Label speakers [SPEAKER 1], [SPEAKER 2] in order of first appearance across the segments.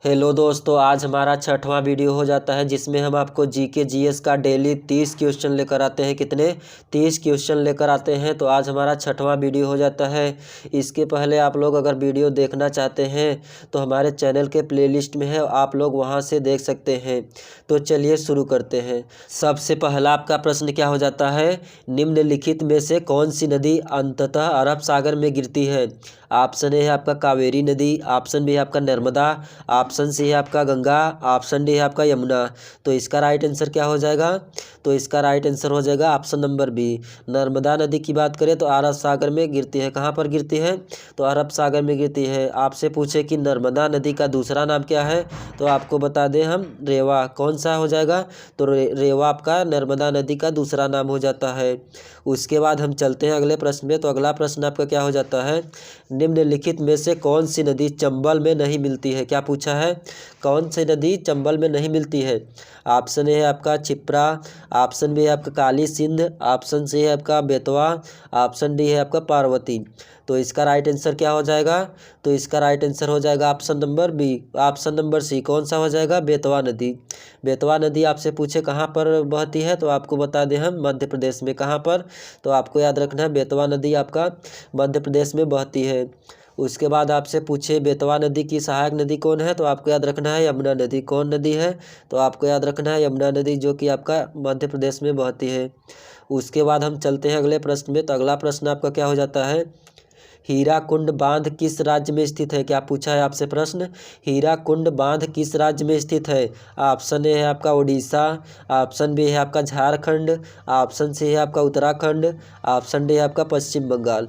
[SPEAKER 1] Hello दोस्तों, आज हमारा छठवां वीडियो हो जाता है जिसमें हम आपको जीके जीएस का डेली 30 क्वेश्चन लेकर आते हैं। कितने 30 क्वेश्चन लेकर आते हैं। तो आज हमारा छठवां वीडियो हो जाता है। इसके पहले आप लोग अगर वीडियो देखना चाहते हैं तो हमारे चैनल के प्लेलिस्ट में है, आप लोग वहां से देख सकते हैं। तो चलिए शुरू करते हैं। सबसे पहला आपका प्रश्न क्या हो जाता है, निम्नलिखित में से कौन सी नदी अंततः अरब सागर में गिरती है। ऑप्शन ए है आपका कावेरी नदी, ऑप्शन बी है आपका नर्मदा, ऑप्शन सी है आपका गंगा, ऑप्शन डी है आपका यमुना। तो इसका राइट आंसर क्या हो जाएगा, तो इसका राइट आंसर हो जाएगा ऑप्शन नंबर बी। नर्मदा नदी की बात करें तो अरब सागर में गिरती है। कहाँ पर गिरती है, तो अरब सागर में गिरती है। आपसे पूछे कि नर्मदा नदी का दूसरा नाम क्या है, तो आपको बता दें हम रेवा। कौन सा हो जाएगा, तो रेवा आपका नर्मदा नदी का दूसरा नाम हो जाता है। उसके बाद हम चलते हैं अगले प्रश्न में। तो अगला प्रश्न आपका क्या हो जाता है, निम्नलिखित में से कौन सी नदी चंबल में नहीं मिलती है। क्या पूछा है, कौन सी नदी चंबल में नहीं मिलती है। ऑप्शन ए है आपका क्षिप्रा, ऑप्शन बी है आपका काली सिंध, ऑप्शन सी है आपका बेतवा, ऑप्शन डी है आपका पार्वती। तो इसका राइट आंसर क्या हो जाएगा, तो इसका राइट आंसर हो जाएगा option number B, option number C. कौन सा हो जाएगा, बेतवा नदी। बेतवा नदी आपसे पूछे कहाँ पर बहती है, तो आपको बता दें हम मध्य प्रदेश में। कहाँ पर, तो आपको याद रखना है बेतवा नदी आपका मध्य प्रदेश में बहती है। उसके बाद आपसे पूछे बेतवा नदी की सहायक नदी कौन है, तो आपको याद रखना है यमुना नदी। कौन नदी है, तो आपको याद रखना है यमुना नदी, जो कि आपका मध्य प्रदेश में बहती है। उसके बाद हम चलते हैं अगले प्रश्न में। तो अगला प्रश्न आपका क्या हो जाता है, हीराकुंड बांध किस राज्य में स्थित है। क्या पूछा है आपसे प्रश्न, हीराकुंड बांध किस राज्य में स्थित है। ऑप्शन ए है आपका उड़ीसा, ऑप्शन बी है आपका झारखंड, ऑप्शन सी है आपका उत्तराखंड, ऑप्शन डी है आपका पश्चिम बंगाल।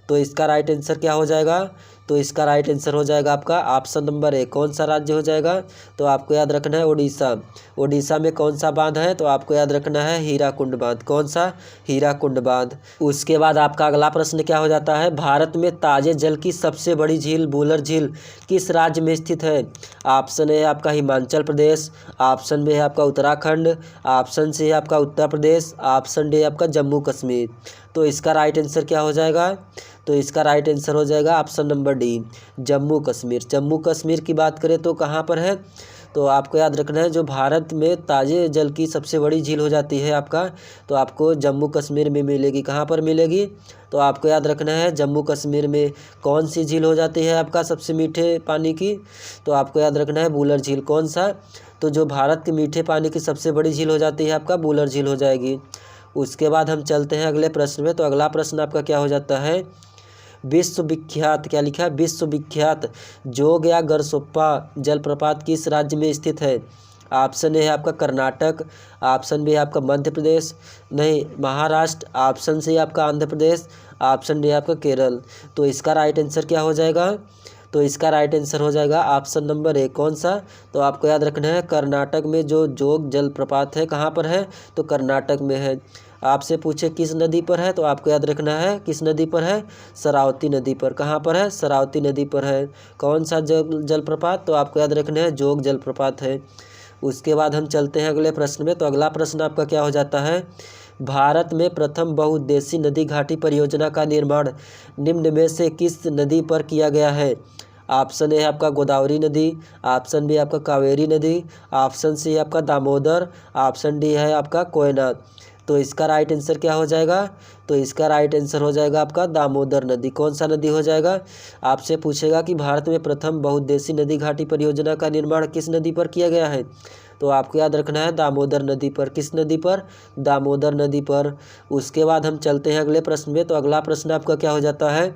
[SPEAKER 1] तो इसका राइट आंसर क्या हो जाएगा, तो इसका राइट आंसर हो जाएगा आपका ऑप्शन नंबर ए। कौन सा राज्य हो जाएगा, तो आपको याद रखना है उड़ीसा। उड़ीसा में कौन सा बांध है, तो आपको याद रखना है हीराकुंड बांध। कौन सा, हीराकुंड बांध। उसके बाद आपका अगला प्रश्न क्या हो जाता है, भारत में ताजे जल की सबसे बड़ी झील वुलर झील किस राज्य में स्थित है। ऑप्शन ए है आपका हिमाचल प्रदेश, ऑप्शन बी है आपका उत्तराखंड, ऑप्शन सी है आपका उत्तर प्रदेश, ऑप्शन डी है आपका जम्मू कश्मीर। तो इसका राइट आंसर क्या हो जाएगा, तो इसका राइट आंसर हो जाएगा option number D, Jammu Kashmir. Jammu Kashmir की बात करें तो कहाँ पर है, तो आपको याद रखना है जो भारत में ताजे जल की सबसे बड़ी झील हो जाती है आपका, तो आपको जम्मू कश्मीर में मिलेगी। कहाँ पर मिलेगी, तो आपको याद रखना है जम्मू कश्मीर में। कौन सी झील हो जाती है आपका सबसे मीठे पानी की, तो आपको याद रखना है वुलर झील। कौन सा, तो जो भारत के मीठे पानी की सबसे बड़ी झील हो जाती है आपका वुलर झील हो जाएगी। उसके बाद हम चलते हैं अगले प्रश्न में। तो अगला प्रश्न आपका क्या हो जाता है, विश्वविख्यात, क्या लिखा है, विश्वविख्यात जोग या गरसोप्पा जलप्रपात किस राज्य में स्थित है। ऑप्शन ए है आपका कर्नाटक, ऑप्शन बी है आपका मध्य प्रदेश नहीं महाराष्ट्र, ऑप्शन सी आपका आंध्र प्रदेश, ऑप्शन डी आपका केरल। तो इसका राइट आंसर क्या हो जाएगा, तो इसका राइट आंसर हो जाएगा ऑप्शन नंबर ए। कौन सा, तो आपको याद रखना है कर्नाटक में जो जोग जलप्रपात है कहाँ पर है, तो कर्नाटक में है। आपसे पूछे किस नदी पर है, तो आपको याद रखना है किस नदी पर है, शरावती नदी पर। कहाँ पर है, शरावती नदी पर है। कौन सा जलप्रपात, तो आपको याद रखना है जोग जलप्रपात है। उसके बाद हम चलते हैं अगले प्रश्न में। तो अगला प्रश्न आपका क्या हो जाता है, भारत में प्रथम बहुउद्देशीय नदी घाटी परियोजना का निर्माण निम्न में से किस नदी पर किया गया है। ऑप्शन ए है आपका गोदावरी नदी, ऑप्शन बी आपका कावेरी नदी, ऑप्शन सी है आपका दामोदर, ऑप्शन डी है आपका कोयना। तो इसका राइट आंसर क्या हो जाएगा, तो इसका राइट आंसर हो जाएगा आपका दामोदर नदी। कौन सा नदी हो जाएगा, आपसे पूछेगा कि भारत में प्रथम बहुउद्देशीय नदी घाटी परियोजना का निर्माण किस नदी पर किया गया है, तो आपको याद रखना है दामोदर नदी पर। किस नदी पर, दामोदर नदी पर। उसके बाद हम चलते हैं अगले प्रश्न में। तो अगला प्रश्न आपका क्या हो जाता है,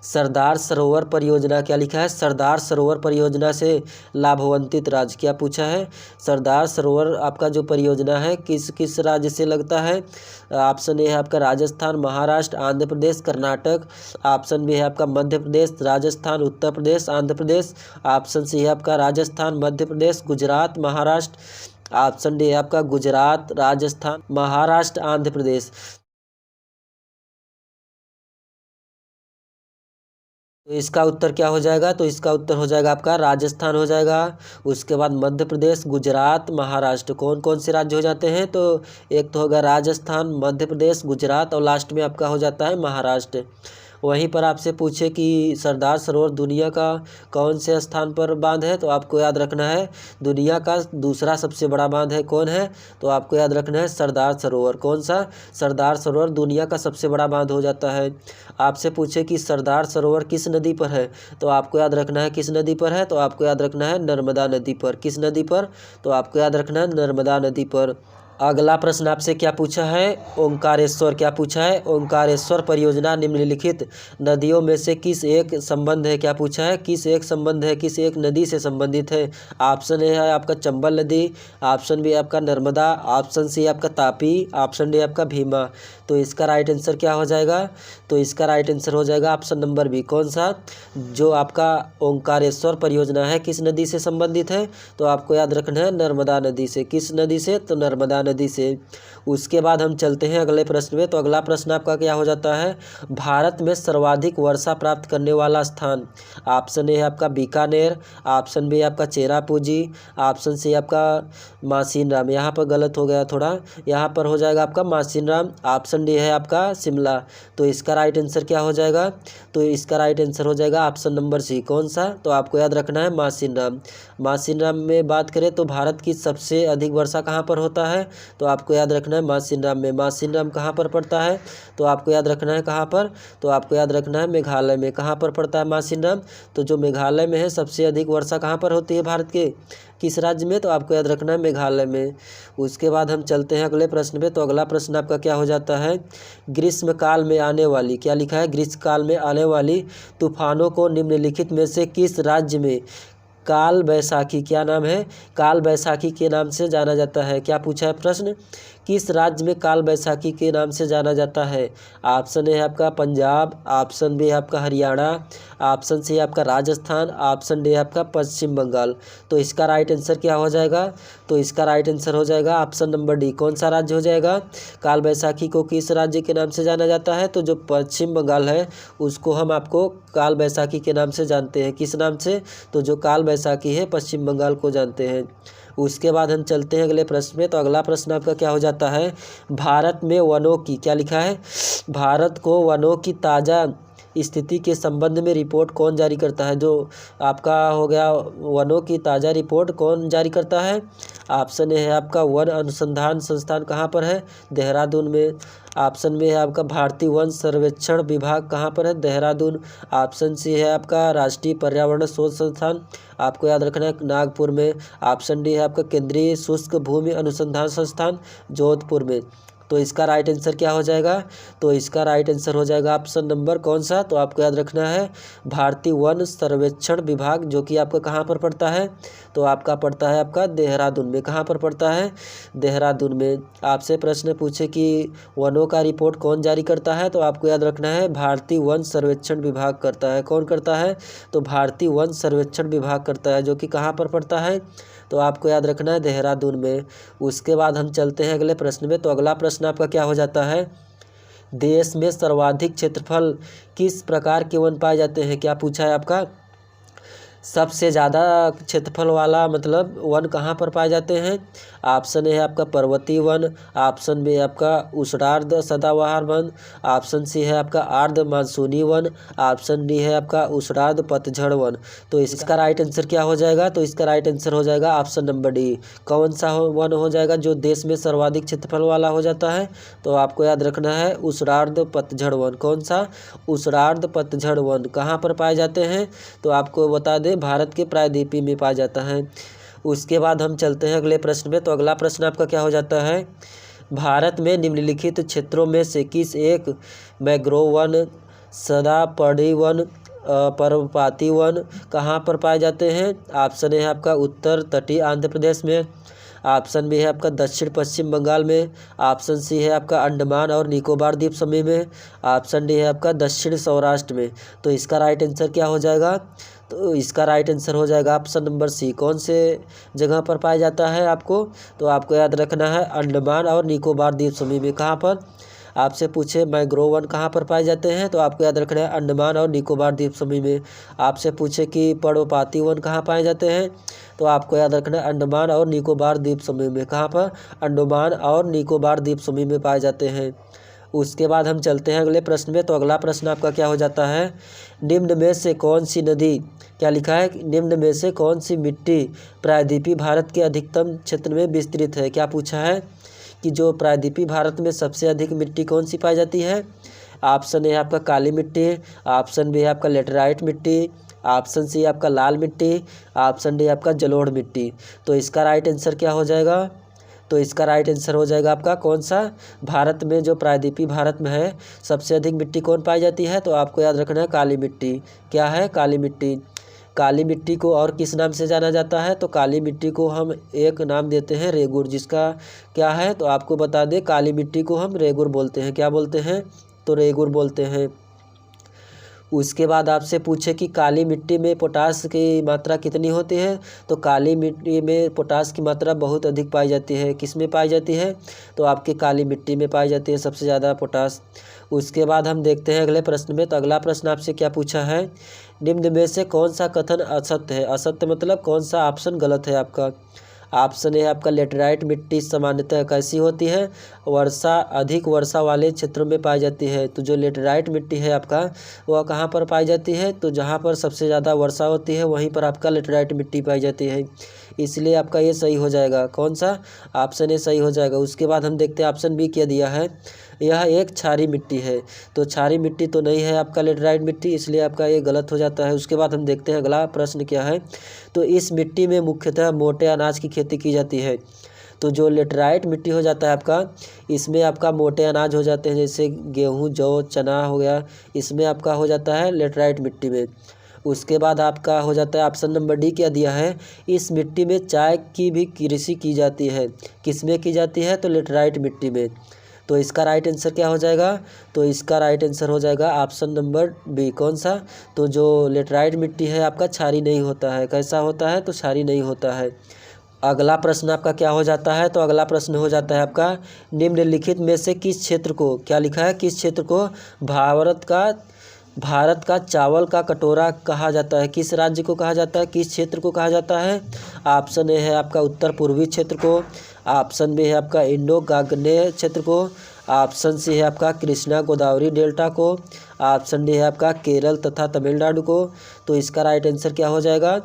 [SPEAKER 1] सरदार सरोवर परियोजना, क्या लिखा है, सरदार सरोवर परियोजना से लाभान्वित राज्य। क्या पूछा है, सरदार सरोवर आपका जो परियोजना है किस किस राज्य से लगता है। ऑप्शन ए है आपका राजस्थान, महाराष्ट्र, आंध्र प्रदेश, कर्नाटक, ऑप्शन बी है आपका मध्य प्रदेश, राजस्थान, उत्तर प्रदेश, आंध्र प्रदेश, ऑप्शन सी है आपका राजस्थान, मध्य प्रदेश, गुजरात, महाराष्ट्र, ऑप्शन डी है आपका गुजरात, राजस्थान, महाराष्ट्र, आंध्र प्रदेश। तो इसका उत्तर क्या हो जाएगा, तो इसका उत्तर हो जाएगा आपका राजस्थान हो जाएगा। उसके बाद मध्य प्रदेश, गुजरात, महाराष्ट्र। कौन कौन से राज्य हो जाते हैं, तो एक तो होगा राजस्थान, मध्य प्रदेश, गुजरात और लास्ट में आपका हो जाता है महाराष्ट्र। वहीं पर आपसे पूछे कि सरदार सरोवर दुनिया का कौन से स्थान पर बांध है, तो आपको याद रखना है दुनिया का दूसरा सबसे बड़ा बांध है। कौन है, तो आपको याद रखना है सरदार सरोवर। कौन सा, सरदार सरोवर दुनिया का सबसे बड़ा बांध हो जाता है। आपसे पूछे कि सरदार सरोवर किस नदी पर है, तो आपको याद रखना है किस नदी पर है, तो आपको याद रखना है नर्मदा नदी पर। किस नदी पर, तो आपको याद रखना है नर्मदा नदी पर। अगला प्रश्न आपसे क्या पूछा है, ओंकारेश्वर। क्या पूछा है, ओंकारेश्वर परियोजना निम्नलिखित नदियों में से किस एक संबंध है। क्या पूछा है, किस एक संबंध है, किस एक नदी से संबंधित है। ऑप्शन ए है आपका चंबल नदी, ऑप्शन बी आपका नर्मदा, ऑप्शन सी आपका तापी, ऑप्शन डी आपका भीमा। तो इसका राइट आंसर क्या हो जाएगा, तो इसका राइट आंसर हो जाएगा ऑप्शन नंबर बी। कौन सा, जो आपका ओंकारेश्वर परियोजना है किस नदी से संबंधित है, तो आपको याद रखना है नर्मदा नदी से। किस नदी से, तो नर्मदा नदी से। उसके बाद हम चलते हैं अगले प्रश्न में। तो अगला प्रश्न आपका क्या हो जाता है, भारत में सर्वाधिक वर्षा प्राप्त करने वाला स्थान। ऑप्शन ए है आपका बीकानेर, ऑप्शन बी आपका चेरापूंजी, ऑप्शन सी आपका मासिनराम। यहाँ पर गलत हो गया थोड़ा, यहाँ पर हो जाएगा आपका मासिनराम। ऑप्शन डी है आपका शिमला। तो इसका राइट आंसर क्या हो जाएगा, तो इसका राइट आंसर हो जाएगा ऑप्शन नंबर सी। कौन सा, तो आपको याद रखना है मासिनराम। मासिनराम में बात करें तो भारत की सबसे अधिक वर्षा कहाँ पर होता है, तो आपको याद रखना है मासिनराम में। मासिनराम कहाँ पर पड़ता है, तो आपको याद रखना है कहाँ पर, तो आपको याद रखना है मेघालय में। कहाँ पर पड़ता है मासिनराम, तो जो मेघालय में है सबसे अधिक वर्षा कहाँ पर होती है भारत के, किस राज्य में, तो आपको याद रखना है मेघालय में। उसके बाद हम चलते हैं अगले प्रश्न पे। तो अगला प्रश्न आपका क्या हो जाता है, ग्रीष्म काल में आने वाली, क्या लिखा है, ग्रीष्म काल में आने वाली तूफानों को निम्नलिखित में से किस राज्य में काल बैसाखी, क्या नाम है, काल बैसाखी के नाम से जाना जाता है। क्या पूछा है प्रश्न, किस राज्य में काल बैसाखी के नाम से जाना जाता है। ऑप्शन ए है आपका पंजाब, ऑप्शन बी है आपका हरियाणा, ऑप्शन सी है आपका राजस्थान, ऑप्शन डी है आपका पश्चिम बंगाल। तो इसका राइट आंसर क्या हो जाएगा, तो इसका राइट आंसर हो जाएगा ऑप्शन नंबर डी। कौन सा राज्य हो जाएगा, काल बैसाखी को किस राज्य के नाम से जाना जाता है, तो जो पश्चिम बंगाल है उसको हम आपको काल बैसाखी के नाम से जानते हैं। किस नाम से, तो जो काल बैसाखी है पश्चिम बंगाल को जानते हैं। उसके बाद हम चलते हैं अगले प्रश्न में। तो अगला प्रश्न आपका क्या हो जाता है, भारत में वनों की, क्या लिखा है, भारत को वनों की ताज़ा स्थिति के संबंध में रिपोर्ट कौन जारी करता है। जो आपका हो गया वनों की ताज़ा रिपोर्ट कौन जारी करता है। ऑप्शन ए है आपका वन अनुसंधान संस्थान, कहाँ पर है, देहरादून में। ऑप्शन बी है आपका भारतीय वन सर्वेक्षण विभाग, कहाँ पर है, देहरादून। ऑप्शन सी है आपका राष्ट्रीय पर्यावरण शोध संस्थान, आपको याद रखना है नागपुर में। ऑप्शन डी है आपका केंद्रीय शुष्क भूमि अनुसंधान संस्थान, जोधपुर में। तो इसका राइट आंसर क्या हो जाएगा, तो इसका राइट आंसर हो जाएगा ऑप्शन नंबर कौन सा, तो आपको याद रखना है भारतीय वन सर्वेक्षण विभाग, जो कि आपका कहाँ पर पड़ता है, तो आपका पड़ता है आपका देहरादून में। कहाँ पर पड़ता है, देहरादून में। आपसे प्रश्न पूछे कि वनों का रिपोर्ट कौन जारी करता है, तो आपको याद रखना है भारतीय वन सर्वेक्षण विभाग करता है। कौन करता है, तो भारतीय वन सर्वेक्षण विभाग करता है, जो कि कहाँ पर पड़ता है, तो आपको याद रखना है देहरादून में। उसके बाद हम चलते हैं अगले प्रश्न में। तो अगला प्रश्न आपका क्या हो जाता है, देश में सर्वाधिक क्षेत्रफल किस प्रकार के वन पाए जाते हैं। क्या पूछा है आपका, सबसे ज़्यादा क्षेत्रफल वाला मतलब वन कहाँ पर पाए जाते हैं। ऑप्शन ए है आपका पर्वतीय वन, ऑप्शन बी है आपका उष्णार्ध सदाबहार वन, ऑप्शन सी है आपका आर्द्र मानसूनी वन, ऑप्शन डी है आपका उष्णार्ध पतझड़ वन। तो इसका राइट आंसर क्या हो जाएगा, तो इसका राइट आंसर हो जाएगा ऑप्शन नंबर डी। कौन सा वन हो जाएगा जो देश में सर्वाधिक क्षेत्रफल वाला हो जाता है, तो आपको याद रखना है उष्णार्ध पतझड़ वन। कौन सा, उष्णार्ध पतझड़ वन कहाँ पर पाए जाते हैं, तो आपको बता दें भारत के प्रायद्वीपीय में पाया जाता है। उसके बाद हम चलते हैं अगले प्रश्न में। तो अगला प्रश्न आपका क्या हो जाता है, भारत में निम्नलिखित क्षेत्रों में से किस एक मैंग्रोव वन, सदापर्णी वन, पर्णपाती वन कहाँ पर पाए जाते हैं। ऑप्शन ए है आपका उत्तर तटीय आंध्र प्रदेश में, ऑप्शन बी है आपका दक्षिण पश्चिम बंगाल में, ऑप्शन सी है आपका अंडमान और निकोबार द्वीप समूह में, ऑप्शन डी है आपका दक्षिण सौराष्ट्र में। तो इसका राइट आंसर क्या हो जाएगा, तो इसका राइट आंसर हो जाएगा ऑप्शन नंबर सी। कौन से जगह पर पाया जाता है आपको, तो आपको याद रखना है अंडमान और निकोबार द्वीप समूह में। कहाँ पर, आपसे पूछे मैंग्रोव वन कहाँ पर पाए जाते हैं, तो आपको याद रखना है अंडमान और निकोबार द्वीप समूह में। आपसे पूछे कि पर्णपाती वन कहाँ पाए जाते हैं, तो आपको याद रखना है अंडमान और निकोबार द्वीप समूह में। कहाँ पर, अंडमान और निकोबार द्वीप समूह में पाए जाते हैं। उसके बाद हम चलते हैं अगले प्रश्न में। तो अगला प्रश्न आपका क्या हो जाता है, निम्न में से कौन सी नदी, क्या लिखा है, निम्न में से कौन सी मिट्टी प्रायद्वीपीय भारत के अधिकतम क्षेत्र में विस्तृत है। क्या पूछा है कि जो प्रायद्वीपीय भारत में सबसे अधिक मिट्टी कौन सी पाई जाती है। ऑप्शन ए आपका काली मिट्टी, ऑप्शन बी आपका लेटराइट मिट्टी, ऑप्शन सी आपका लाल मिट्टी, ऑप्शन डी आपका जलोढ़ मिट्टी। तो इसका राइट आंसर क्या हो जाएगा, तो इसका राइट आंसर हो जाएगा आपका कौन सा, भारत में जो प्रायद्वीपीय भारत में है सबसे अधिक मिट्टी कौन पाई जाती है। तो आपको याद रखना है काली मिट्टी। क्या है, काली मिट्टी। काली मिट्टी को और किस नाम से जाना जाता है, तो काली मिट्टी को हम एक नाम देते हैं रेगुर, जिसका क्या है, तो आपको बता दें काली मिट्टी को हम रेगुर बोलते हैं। क्या बोलते हैं, तो रेगुर बोलते हैं। उसके बाद आपसे पूछे कि काली मिट्टी में पोटास की मात्रा कितनी होती है, तो काली मिट्टी में पोटास की मात्रा बहुत अधिक पाई जाती है। किस में पाई जाती है, तो आपकी काली मिट्टी में पाई जाती है सबसे ज़्यादा पोटास। उसके बाद हम देखते हैं अगले प्रश्न में। तो अगला प्रश्न आपसे क्या पूछा है, निम्न में से कौन सा कथन असत्य है। असत्य मतलब कौन सा ऑप्शन गलत है आपका। ऑप्शन ए आपका लेटराइट मिट्टी सामान्यतः कैसी होती है, वर्षा, अधिक वर्षा वाले क्षेत्रों में पाई जाती है। तो जो लेटराइट मिट्टी है आपका वह कहाँ पर पाई जाती है, तो जहाँ पर सबसे ज़्यादा वर्षा होती है वहीं पर आपका लेटराइट मिट्टी पाई जाती है, इसलिए आपका ये सही हो जाएगा। कौन सा, ऑप्शन ए सही हो जाएगा। उसके बाद हम देखते हैं ऑप्शन बी क्या दिया है, यह एक क्षारीय मिट्टी है। तो क्षारीय मिट्टी तो नहीं है आपका लेटराइट मिट्टी, इसलिए आपका ये गलत हो जाता है। उसके बाद हम देखते हैं अगला प्रश्न क्या है, तो इस मिट्टी में मुख्यतः मोटे अनाज की खेती की जाती है। तो जो लेटराइट मिट्टी हो जाता है आपका, इसमें आपका मोटे अनाज हो जाते हैं, जैसे गेहूँ, जौ, चना हो गया, इसमें आपका हो जाता है लेटराइट मिट्टी में। उसके बाद आपका हो जाता है ऑप्शन नंबर डी क्या दिया है, इस मिट्टी में चाय की भी कृषि की जाती है। किस में की जाती है, तो लेटराइट मिट्टी में। तो इसका राइट आंसर क्या हो जाएगा, तो इसका राइट आंसर हो जाएगा ऑप्शन नंबर बी। कौन सा, तो जो लेटराइट मिट्टी है आपका क्षारीय नहीं होता है। कैसा होता है, तो क्षारीय नहीं होता है। अगला प्रश्न आपका क्या हो जाता है, तो अगला प्रश्न हो जाता है आपका, निम्नलिखित में से किस क्षेत्र को, क्या लिखा है, किस क्षेत्र को भारत का चावल का कटोरा कहा जाता है। किस राज्य को कहा जाता है, किस क्षेत्र को कहा जाता है। ऑप्शन ए है आपका उत्तर पूर्वी क्षेत्र को, ऑप्शन बी है आपका इंडो गागनेय क्षेत्र को, ऑप्शन सी है आपका कृष्णा गोदावरी डेल्टा को, ऑप्शन डी है आपका केरल तथा तमिलनाडु को। तो इसका राइट आंसर क्या हो जाएगा,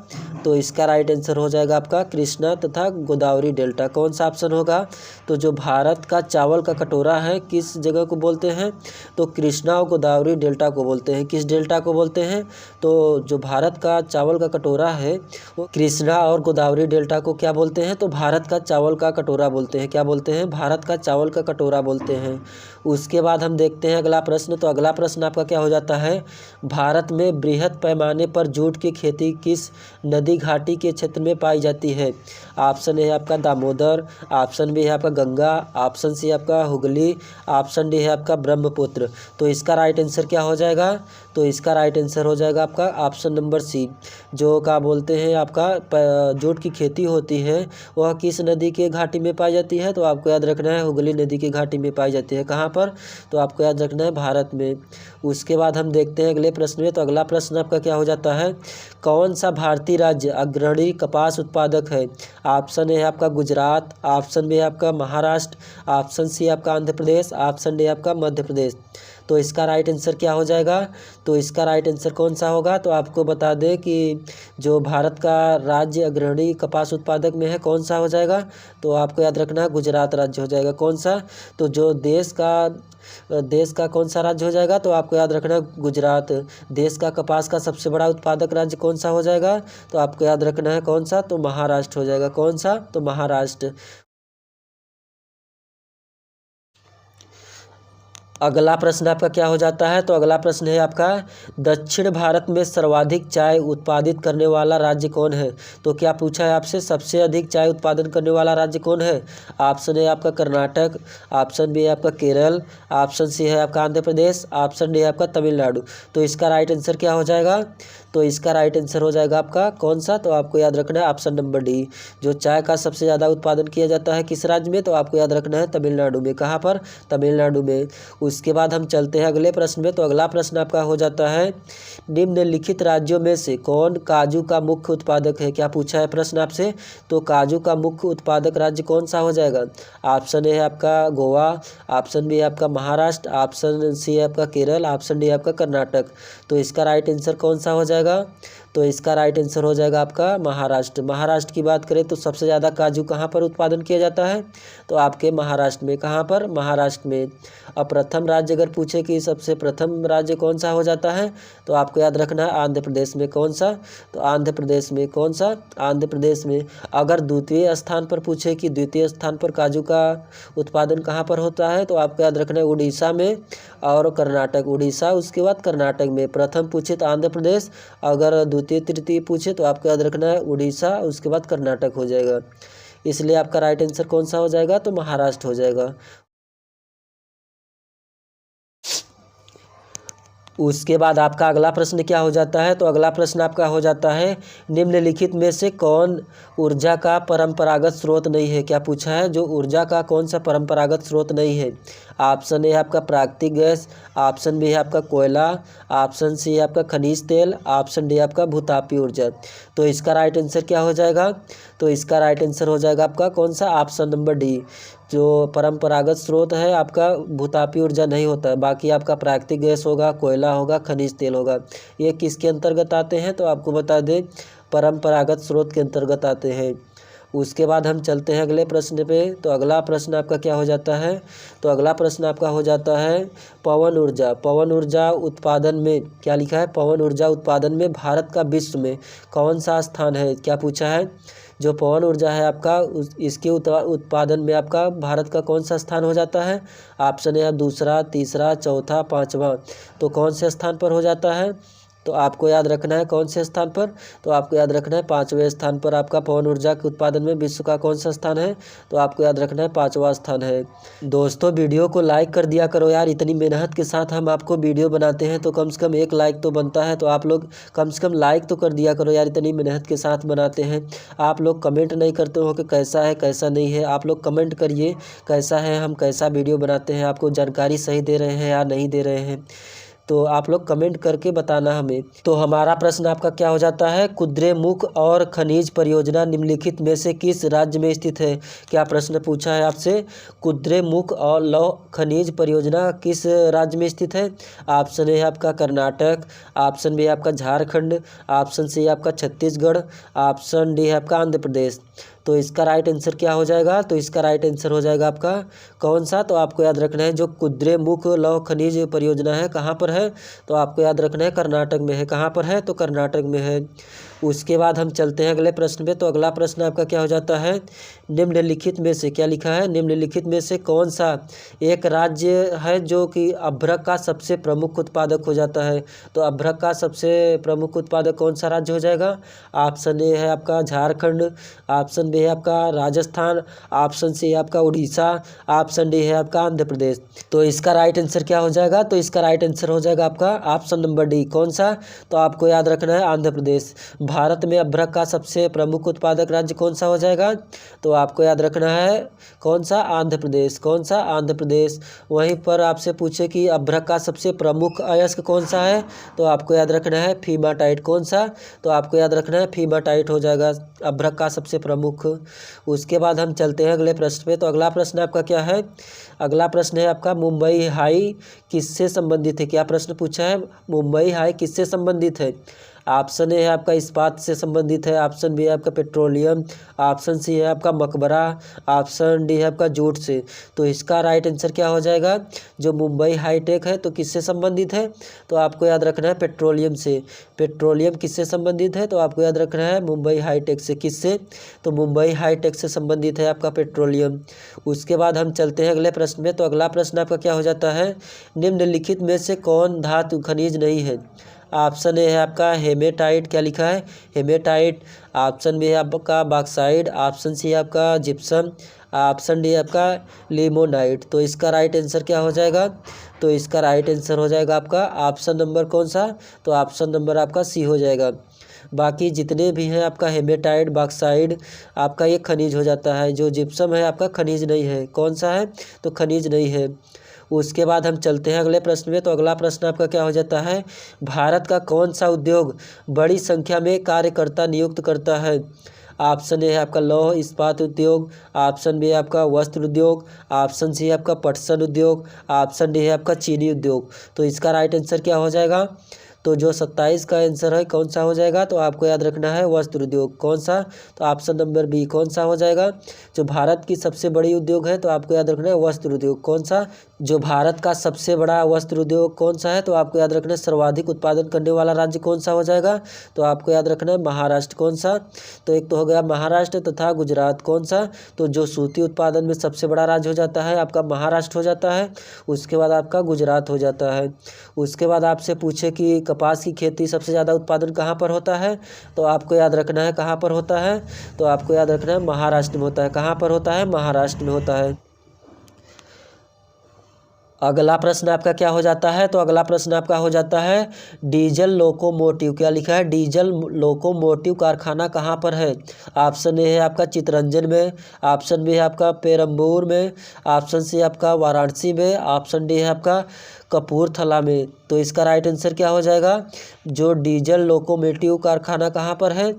[SPEAKER 1] तो इसका राइट आंसर हो जाएगा आपका कृष्णा तथा गोदावरी डेल्टा। कौन सा ऑप्शन होगा, तो जो भारत का चावल का कटोरा है किस जगह को बोलते हैं, तो कृष्णा और गोदावरी डेल्टा को बोलते हैं। किस डेल्टा को बोलते हैं, तो जो भारत का चावल का कटोरा है वो कृष्णा और गोदावरी डेल्टा को क्या बोलते हैं, तो भारत का चावल का कटोरा बोलते हैं। क्या बोलते हैं, भारत का चावल का कटोरा बोलते हैं। उसके बाद हम देखते हैं अगला प्रश्न। तो अगला प्रश्न आपका क्या हो जाता है, भारत में बृहद पैमाने पर जूट की खेती किस नदी घाटी के क्षेत्र में पाई जाती है। ऑप्शन ए है आपका दामोदर, ऑप्शन बी है आपका गंगा, ऑप्शन सी है आपका हुगली, ऑप्शन डी है आपका ब्रह्मपुत्र। तो इसका राइट आंसर क्या हो जाएगा, तो इसका राइट आंसर हो जाएगा आपका ऑप्शन नंबर सी। जो क्या बोलते हैं आपका जूट की खेती होती है वह किस नदी के घाटी में पाई जाती है, तो आपको याद रखना है हुगली नदी की घाटी में पाई जाती है। कहाँ पर, तो आपको याद रखना है भारत में। उसके बाद हम देखते हैं अगले प्रश्न में। तो अगला प्रश्न आपका क्या हो जाता है, कौन सा भारतीय राज्य अग्रणी कपास उत्पादक है। ऑप्शन ए है आपका गुजरात, ऑप्शन बी है आपका महाराष्ट्र, ऑप्शन सी आपका आंध्र प्रदेश, ऑप्शन डी आपका मध्य प्रदेश। तो इसका राइट आंसर क्या हो जाएगा, तो इसका राइट आंसर कौन सा होगा, तो आपको बता दें कि जो भारत का राज्य अग्रणी कपास उत्पादक में है कौन सा हो जाएगा, तो आपको याद रखना है गुजरात राज्य हो जाएगा। कौन सा, तो जो देश का कौन सा राज्य हो जाएगा, तो आपको याद रखना है गुजरात। देश का कपास का सबसे बड़ा उत्पादक राज्य कौन सा हो जाएगा, तो आपको याद रखना है कौन सा, तो महाराष्ट्र हो जाएगा। कौन सा, तो महाराष्ट्र। अगला प्रश्न आपका क्या हो जाता है, तो अगला प्रश्न है आपका, दक्षिण भारत में सर्वाधिक चाय उत्पादित करने वाला राज्य कौन है। तो क्या पूछा है आपसे, सबसे अधिक चाय उत्पादन करने वाला राज्य कौन है। ऑप्शन ए आपका कर्नाटक, ऑप्शन बी है आपका केरल, ऑप्शन सी है आपका आंध्र प्रदेश, ऑप्शन डी है आपका तमिलनाडु। तो इसका राइट आंसर क्या हो जाएगा, तो इसका राइट आंसर हो जाएगा आपका कौन सा, तो आपको याद रखना है ऑप्शन नंबर डी। जो चाय का सबसे ज़्यादा उत्पादन किया जाता है किस राज्य में, तो आपको याद रखना है तमिलनाडु में। कहाँ पर, तमिलनाडु में। उसके बाद हम चलते हैं अगले प्रश्न में। तो अगला प्रश्न आपका हो जाता है निम्नलिखित राज्यों में से कौन काजू का मुख्य उत्पादक है। क्या पूछा है प्रश्न आपसे, तो काजू का मुख्य उत्पादक राज्य कौन सा हो जाएगा। ऑप्शन ए है आपका गोवा, ऑप्शन बी है आपका महाराष्ट्र, ऑप्शन सी है आपका केरल, ऑप्शन डी है आपका कर्नाटक। तो इसका राइट आंसर कौन सा हो जाएगा, तो इसका राइट आंसर हो जाएगा आपका महाराष्ट्र। महाराष्ट्र की बात करें तो सबसे ज़्यादा काजू कहाँ पर उत्पादन किया जाता है, तो आपके महाराष्ट्र में। कहाँ पर, महाराष्ट्र में। अब प्रथम राज्य अगर पूछे कि सबसे प्रथम राज्य कौन सा हो जाता है, तो आपको याद रखना है आंध्र प्रदेश में। कौन सा, तो आंध्र प्रदेश में। कौन सा, आंध्र प्रदेश में। अगर द्वितीय स्थान पर पूछे कि द्वितीय स्थान पर काजू का उत्पादन कहाँ पर होता है, तो आपको याद रखना है उड़ीसा में और कर्नाटक। उड़ीसा उसके बाद कर्नाटक में। प्रथम पूछे तो आंध्र प्रदेश, अगर द्वितीय तृतीय पूछे तो आपको याद रखना है उड़ीसा, उसके बाद कर्नाटक हो जाएगा। इसलिए आपका राइट आंसर कौन सा हो जाएगा, तो महाराष्ट्र हो जाएगा। उसके बाद आपका अगला प्रश्न क्या हो जाता है, तो अगला प्रश्न आपका हो जाता है निम्नलिखित में से कौन ऊर्जा का परंपरागत स्रोत नहीं है। क्या पूछा है, जो ऊर्जा का कौन सा परंपरागत स्रोत नहीं है। ऑप्शन ए है आपका प्राकृतिक गैस, ऑप्शन बी है आपका कोयला, ऑप्शन सी है आपका खनिज तेल, ऑप्शन डी है आपका भूतापीय ऊर्जा। तो इसका राइट आंसर क्या हो जाएगा, तो इसका राइट आंसर हो जाएगा आपका कौन सा, ऑप्शन नंबर डी। जो परंपरागत स्रोत है आपका भूतापीय ऊर्जा नहीं होता है, बाकी आपका प्राकृतिक गैस होगा, कोयला होगा, खनिज तेल होगा। ये किसके अंतर्गत आते हैं, तो आपको बता दें परंपरागत स्रोत के अंतर्गत आते हैं। उसके बाद हम चलते हैं अगले प्रश्न पे। तो अगला प्रश्न आपका क्या हो जाता है, तो अगला प्रश्न आपका हो जाता है पवन ऊर्जा। पवन ऊर्जा उत्पादन में क्या लिखा है, पवन ऊर्जा उत्पादन में भारत का विश्व में कौन सा स्थान है। क्या पूछा है, जो पवन ऊर्जा है आपका इसके उत्पादन में आपका भारत का कौन सा स्थान हो जाता है। ऑप्शन है दूसरा, तीसरा, चौथा, पाँचवा। तो कौन से स्थान पर हो जाता है, तो आपको याद रखना है कौन से स्थान पर, तो आपको याद रखना है पाँचवें स्थान पर आपका पवन ऊर्जा के उत्पादन में विश्व का कौन सा स्थान है, तो आपको याद रखना है पाँचवा स्थान है। दोस्तों वीडियो को लाइक कर दिया करो यार, इतनी मेहनत के साथ हम आपको वीडियो बनाते हैं तो कम से कम एक लाइक तो बनता है। तो आप लोग कम से कम लाइक तो कर दिया करो यार, इतनी मेहनत के साथ बनाते हैं। आप लोग कमेंट नहीं करते हो कि कैसा है कैसा नहीं है, आप लोग कमेंट करिए कैसा है, हम कैसा वीडियो बनाते हैं, आपको जानकारी सही दे रहे हैं या नहीं दे रहे हैं, तो आप लोग कमेंट करके बताना हमें। तो हमारा प्रश्न आपका क्या हो जाता है, कुद्रेमुख और खनिज परियोजना निम्नलिखित में से किस राज्य में स्थित है। क्या प्रश्न पूछा है आपसे, कुद्रेमुख और लौह खनिज परियोजना किस राज्य में स्थित है। ऑप्शन ए है आपका कर्नाटक, ऑप्शन बी है आपका झारखंड, ऑप्शन सी है आपका छत्तीसगढ़, ऑप्शन डी है आपका आंध्र प्रदेश। तो इसका राइट आंसर क्या हो जाएगा, तो इसका राइट आंसर हो जाएगा आपका कौन सा, तो आपको याद रखना है जो कुद्रेमुख लौह खनिज परियोजना है कहाँ पर है, तो आपको याद रखना है कर्नाटक में है। कहाँ पर है, तो कर्नाटक में है। उसके बाद हम चलते हैं अगले प्रश्न पे। तो अगला प्रश्न आपका क्या हो जाता है, निम्नलिखित में से क्या लिखा है, निम्नलिखित में से कौन सा एक राज्य है जो कि अभ्रक का सबसे प्रमुख उत्पादक हो जाता है। तो अभ्रक का सबसे प्रमुख उत्पादक कौन सा राज्य हो जाएगा। ऑप्शन ए है आपका झारखंड, ऑप्शन बी है आपका राजस्थान, ऑप्शन सी है आपका उड़ीसा, ऑप्शन डी है आपका आंध्र प्रदेश। तो इसका राइट आंसर क्या हो जाएगा, तो इसका राइट आंसर हो जाएगा आपका ऑप्शन नंबर डी। कौन सा, तो आपको याद रखना है आंध्र प्रदेश। भारत में अभ्रक का सबसे प्रमुख उत्पादक राज्य कौन सा हो जाएगा, तो आपको याद रखना है कौन सा, आंध्र प्रदेश। कौन सा, आंध्र प्रदेश। वहीं पर आपसे पूछे कि अभ्रक का सबसे प्रमुख अयस्क कौन सा है, तो आपको याद रखना है फीमाटाइट। कौन सा, तो आपको याद रखना है फीमाटाइट हो जाएगा अभ्रक का सबसे प्रमुख। उसके बाद हम चलते हैं अगले प्रश्न पे। तो अगला प्रश्न आपका क्या है, अगला प्रश्न है आपका मुंबई हाई किससे संबंधित है। क्या प्रश्न पूछा है, मुंबई हाई किससे संबंधित है। ऑप्शन ए है आपका इस्पात से संबंधित है, ऑप्शन बी है आपका पेट्रोलियम, ऑप्शन सी है आपका मकबरा, ऑप्शन डी है आपका जूट से। तो इसका राइट आंसर क्या हो जाएगा, जो मुंबई हाईटेक है तो किससे संबंधित है, तो आपको याद रखना है पेट्रोलियम से। पेट्रोलियम किससे संबंधित है, तो आपको याद रखना है मुंबई हाईटेक से। किससे, तो मुंबई हाईटेक से संबंधित है आपका पेट्रोलियम। उसके बाद हम चलते हैं अगले प्रश्न में। तो अगला प्रश्न आपका क्या हो जाता है, निम्नलिखित में से कौन धातु खनिज नहीं है। ऑप्शन ए है आपका हेमेटाइट, क्या लिखा है हेमेटाइट। ऑप्शन बी है आपका बॉक्साइट। ऑप्शन सी है आपका जिप्सम। ऑप्शन डी है आपका लिमोनाइट। तो इसका राइट आंसर क्या हो जाएगा? तो इसका राइट आंसर हो जाएगा आपका ऑप्शन नंबर कौन सा? तो ऑप्शन नंबर आपका सी हो जाएगा। बाकी जितने भी हैं आपका हेमेटाइट, बॉक्साइट आपका ये खनिज हो जाता है। जो जिप्सम है आपका खनिज नहीं है। कौन सा है? तो खनिज नहीं है। उसके बाद हम चलते हैं अगले प्रश्न में। तो अगला प्रश्न आपका क्या हो जाता है? भारत का कौन सा उद्योग बड़ी संख्या में कार्यकर्ता नियुक्त करता है? ऑप्शन ए है आपका लौह इस्पात उद्योग। ऑप्शन बी है आपका वस्त्र उद्योग। ऑप्शन सी है आपका पटसन उद्योग। ऑप्शन डी है आपका चीनी उद्योग। तो इसका राइट आंसर क्या हो जाएगा? तो जो 27 का आंसर है कौन सा हो जाएगा? तो आपको याद रखना है वस्त्र उद्योग। कौन सा? तो ऑप्शन नंबर बी कौन सा हो जाएगा? जो भारत की सबसे बड़ी उद्योग है तो आपको याद रखना है वस्त्र उद्योग। कौन सा? जो भारत का सबसे बड़ा वस्त्र उद्योग कौन सा है? तो आपको याद रखना है सर्वाधिक उत्पादन करने वाला राज्य कौन सा हो जाएगा? तो आपको याद रखना है महाराष्ट्र। कौन सा? तो एक तो हो गया महाराष्ट्र तथा गुजरात। कौन सा? तो जो सूती उत्पादन में सबसे बड़ा राज्य हो जाता है आपका महाराष्ट्र हो जाता है। उसके बाद आपका गुजरात हो जाता है। उसके बाद आपसे पूछे कि कपास की खेती सबसे ज़्यादा उत्पादन कहाँ पर होता है? तो आपको याद रखना है कहाँ पर होता है? तो आपको याद रखना है महाराष्ट्र में होता है। कहाँ पर होता है? महाराष्ट्र में होता है। अगला प्रश्न आपका क्या हो जाता है? तो अगला प्रश्न आपका हो जाता है डीजल लोकोमोटिव, क्या लिखा है? डीजल लोकोमोटिव कारखाना कहाँ पर है? ऑप्शन ए है आपका चितरंजन में। ऑप्शन बी है आपका पेरम्बूर में। ऑप्शन सी है आपका वाराणसी में। ऑप्शन डी है आपका कपूरथला में। तो इसका राइट आंसर क्या हो जाएगा? जो डीजल लोकोमोटिव कारखाना कहाँ पर है?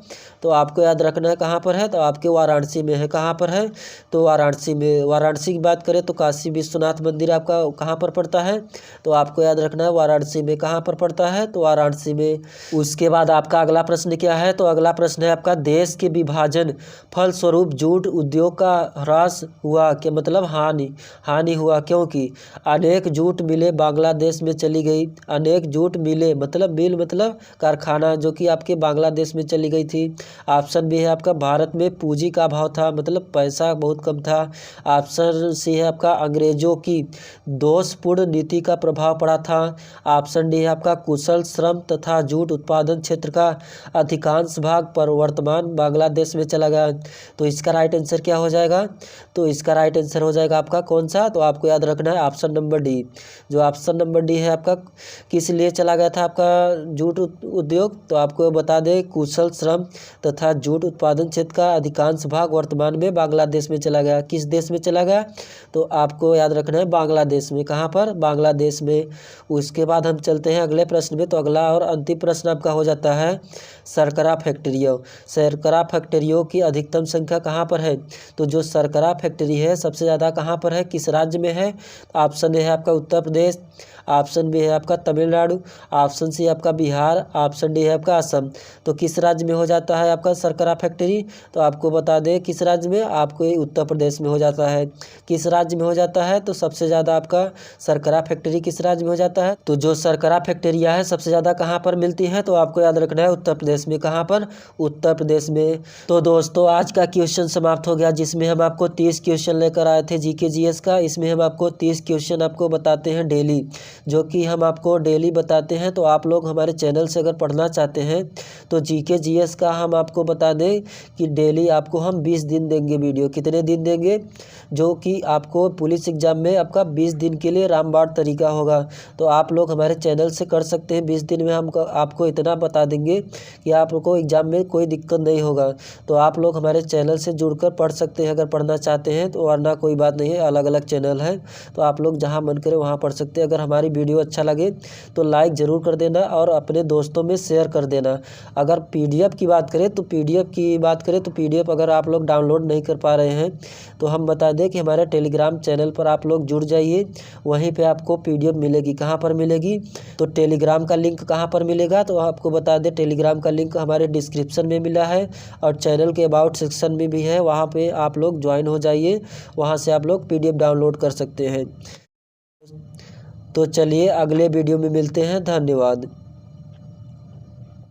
[SPEAKER 1] तो आपको याद रखना है कहाँ पर है? तो आपके वाराणसी में है। कहाँ पर है? तो वाराणसी में। वाराणसी की बात करें तो काशी विश्वनाथ मंदिर आपका कहाँ पर पड़ता है? तो आपको याद रखना है वाराणसी में। कहाँ पर पड़ता है? तो वाराणसी में। उसके बाद आपका अगला प्रश्न क्या है? तो अगला प्रश्न है आपका देश के विभाजन फलस्वरूप जूट उद्योग का ह्रास हुआ, के मतलब हानि हुआ, क्योंकि अनेक जूट मिलें बांग्लादेश में चली गई। अनेक जूट मिलें मतलब मिल मतलब कारखाना जो कि आपके बांग्लादेश में चली गई थी। ऑप्शन बी है आपका भारत में पूंजी का अभाव था, मतलब पैसा बहुत कम था। ऑप्शन सी है आपका अंग्रेजों की दोषपूर्ण नीति का प्रभाव पड़ा था। ऑप्शन डी है आपका कुशल श्रम तथा जूट उत्पादन क्षेत्र का अधिकांश भाग पर वर्तमान बांग्लादेश में चला गया। तो इसका राइट आंसर क्या हो जाएगा? तो इसका राइट आंसर हो जाएगा आपका कौन सा? तो आपको याद रखना है ऑप्शन नंबर डी। जो ऑप्शन नंबर डी है आपका किस लिए चला गया था आपका जूट उद्योग? तो आपको बता दें कुशल श्रम तथा जूट उत्पादन क्षेत्र का अधिकांश भाग वर्तमान में बांग्लादेश में चला गया। किस देश में चला गया? तो आपको याद रखना है बांग्लादेश में। कहाँ पर? बांग्लादेश में। उसके बाद हम चलते हैं अगले प्रश्न में। तो अगला और अंतिम प्रश्न आपका हो जाता है शर्करा फैक्ट्रियों। शर्करा फैक्ट्रियों की अधिकतम संख्या कहाँ पर है? तो जो शर्करा फैक्ट्री है सबसे ज़्यादा कहाँ पर है, किस राज्य में है? ऑप्शन ए है आपका उत्तर प्रदेश। ऑप्शन बी है आपका तमिलनाडु। ऑप्शन सी आपका बिहार। ऑप्शन डी है आपका असम। तो किस राज्य में हो जाता है आपका शर्करा फैक्ट्री? तो आपको बता दें किस राज्य में, आपको ये उत्तर प्रदेश में हो जाता है। किस राज्य में हो जाता है? तो सबसे ज़्यादा आपका शर्करा फैक्ट्री किस राज्य में हो जाता है? तो जो शर्करा फैक्ट्रियाँ हैं सबसे ज़्यादा कहाँ पर मिलती हैं? तो आपको याद रखना है उत्तर प्रदेश में। कहाँ पर? उत्तर प्रदेश में। तो दोस्तों आज का क्वेश्चन समाप्त हो गया, जिसमें हम आपको 30 क्वेश्चन लेकर आए थे जीके जीएस का। इसमें हम आपको 30 क्वेश्चन आपको बताते हैं डेली, जो कि हम आपको डेली बताते हैं। तो आप लोग हमारे चैनल से अगर पढ़ना चाहते हैं तो जीके जीएस का हम आपको बता दें कि डेली आपको हम 20 दिन देंगे वीडियो। कितने दिन देंगे? जो कि आपको पुलिस एग्जाम में आपका 20 दिन के लिए रामबाण तरीका होगा। तो आप लोग हमारे चैनल से कर सकते हैं। 20 दिन में हम आपको इतना बता देंगे कि आपको एग्जाम में कोई दिक्कत नहीं होगा। तो आप लोग हमारे चैनल से जुड़कर पढ़ सकते हैं अगर पढ़ना चाहते हैं तो, वरना कोई बात नहीं है, अलग अलग चैनल है तो आप लोग जहाँ मन करे वहाँ पढ़ सकते हैं। अगर हमारी वीडियो अच्छा लगे तो लाइक ज़रूर कर देना और अपने दोस्तों में शेयर कर देना। अगर पीडीएफ की बात करें तो पीडीएफ अगर आप लोग डाउनलोड नहीं कर पा रहे हैं तो हम बता दें कि हमारे टेलीग्राम चैनल पर आप लोग जुड़ जाइए, वहीं पे आपको पीडीएफ मिलेगी। कहाँ पर मिलेगी? तो टेलीग्राम का लिंक कहाँ पर मिलेगा? तो आपको बता दें टेलीग्राम का लिंक हमारे डिस्क्रिप्शन में मिला है और चैनल के अबाउट सेक्शन में भी है, वहाँ पे आप लोग ज्वाइन हो जाइए, वहाँ से आप लोग पीडीएफ डाउनलोड कर सकते हैं। तो चलिए अगले वीडियो में मिलते हैं। धन्यवाद।